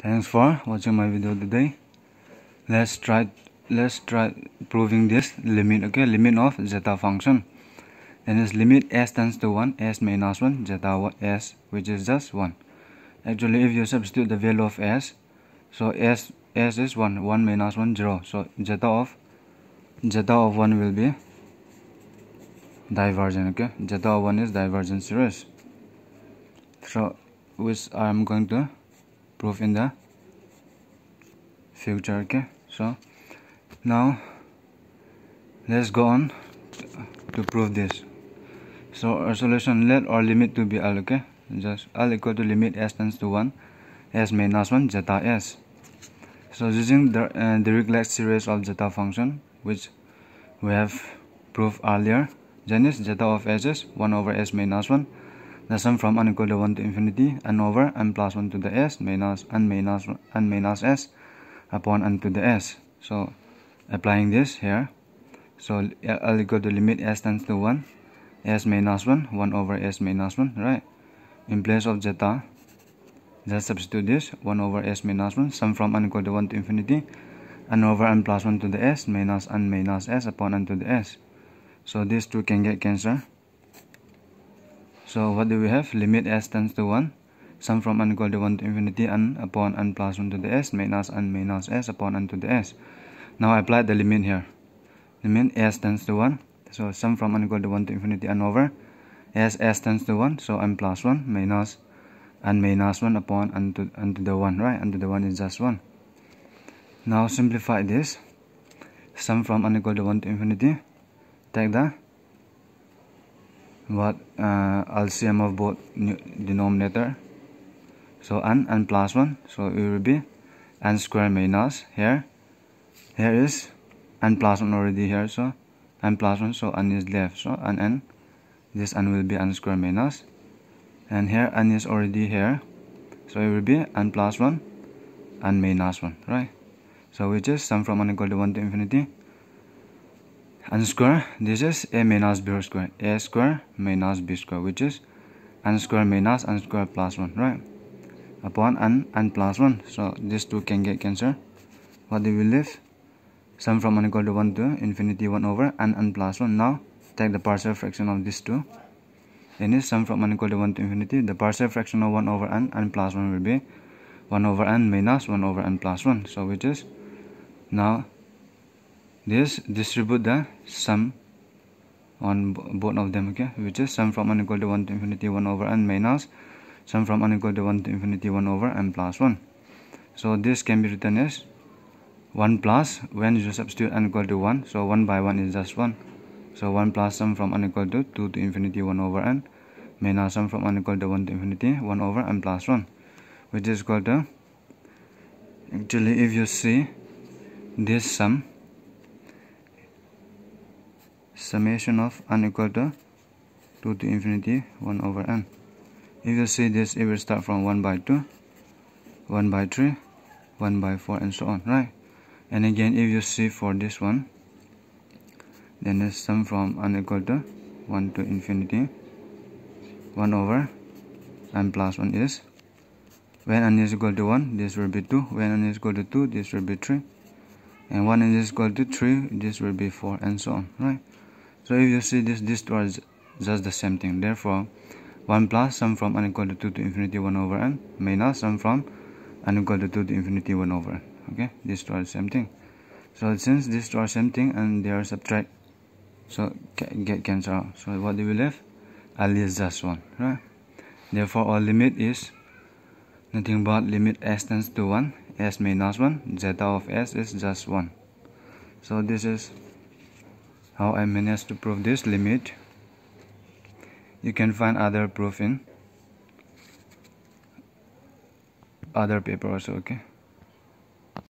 Thanks for watching my video today. Let's try proving this limit. Okay, limit of zeta function. And this limit s tends to 1, s minus 1, zeta s, which is just 1. Actually, if you substitute the value of s, so s is 1, 1 minus 1, 0. So zeta of 1 will be divergent. Okay, zeta of 1 is divergent series. So which I am going to prove in the future. Okay, so now let's go on to prove this. So our solution, let our limit to be L. Okay, just L equal to limit s tends to 1, s minus 1, zeta s. So using the Dirichlet series of zeta function, which we have proved earlier, then is zeta of s is 1 over s minus 1, the sum from n equal to 1 to infinity, n over n plus 1 to the s minus n minus s upon n to the s. So applying this here, so L equal to limit s tends to 1, s minus 1, 1 over s minus 1, right? In place of zeta, just substitute this 1 over s minus 1, sum from n equal to 1 to infinity, n over n plus 1 to the s minus n minus s upon n to the s. So these two can get cancelled. So what do we have? Limit s tends to 1, sum from n equal to 1 to infinity, n upon n plus 1 to the s minus n minus s upon n to the s. Now apply the limit here. Limit s tends to 1, so sum from n equal to 1 to infinity, n over s tends to 1, so n plus 1 minus n minus 1 upon n to the 1, right? N to the 1 is just 1. Now simplify this. Sum from n equal to 1 to infinity, take the LCM of both denominator, so n plus 1, so it will be n square minus here is n plus 1 already here, so n plus 1, so n is left, so n, this n will be n square minus, and here n is already here, so it will be n plus 1, n minus 1, right? So which is sum from n equal to 1 to infinity, n square, this is a minus b square, a square minus b square, which is n square minus n square plus 1, right? Upon n plus 1, so these two can get cancelled. What do we leave? Sum from n equal to 1 to infinity, 1 over n plus 1. Now take the partial fraction of these two. Then is sum from n equal to 1 to infinity. The partial fraction of 1 over n plus 1 will be 1 over n minus 1 over n plus 1. So which is, now this distribute the sum on both of them, okay, which is sum from n equal to 1 to infinity, 1 over n minus sum from n equal to 1 to infinity, 1 over n plus 1. So this can be written as 1 plus, when you substitute n equal to 1, so 1 by 1 is just 1, so 1 plus sum from n equal to 2 to infinity, 1 over n minus sum from n equal to 1 to infinity, 1 over n plus 1, which is equal to, actually if you see this summation of n equal to 2 to infinity, 1 over n, if you see this, it will start from 1 by 2, 1 by 3, 1 by 4, and so on, right? And again, if you see for this one, then the sum from n equal to 1 to infinity, 1 over n plus 1 is, when n is equal to 1, this will be 2, when n is equal to 2, this will be 3, and when n is equal to 3, this will be 4, and so on, right? So if you see this, these two are just the same thing. Therefore 1 plus sum from n equal to 2 to infinity, 1 over n minus sum from n equal to 2 to infinity, 1 over n. Okay, these two are the same thing. So since these two are same thing and they are subtract, so get cancelled out. So what do we left? L is just 1, right? Therefore our limit is nothing but limit s tends to 1, s minus 1, zeta of s is just 1. So this is how I managed to prove this limit. You can find other proof in other paper also, okay?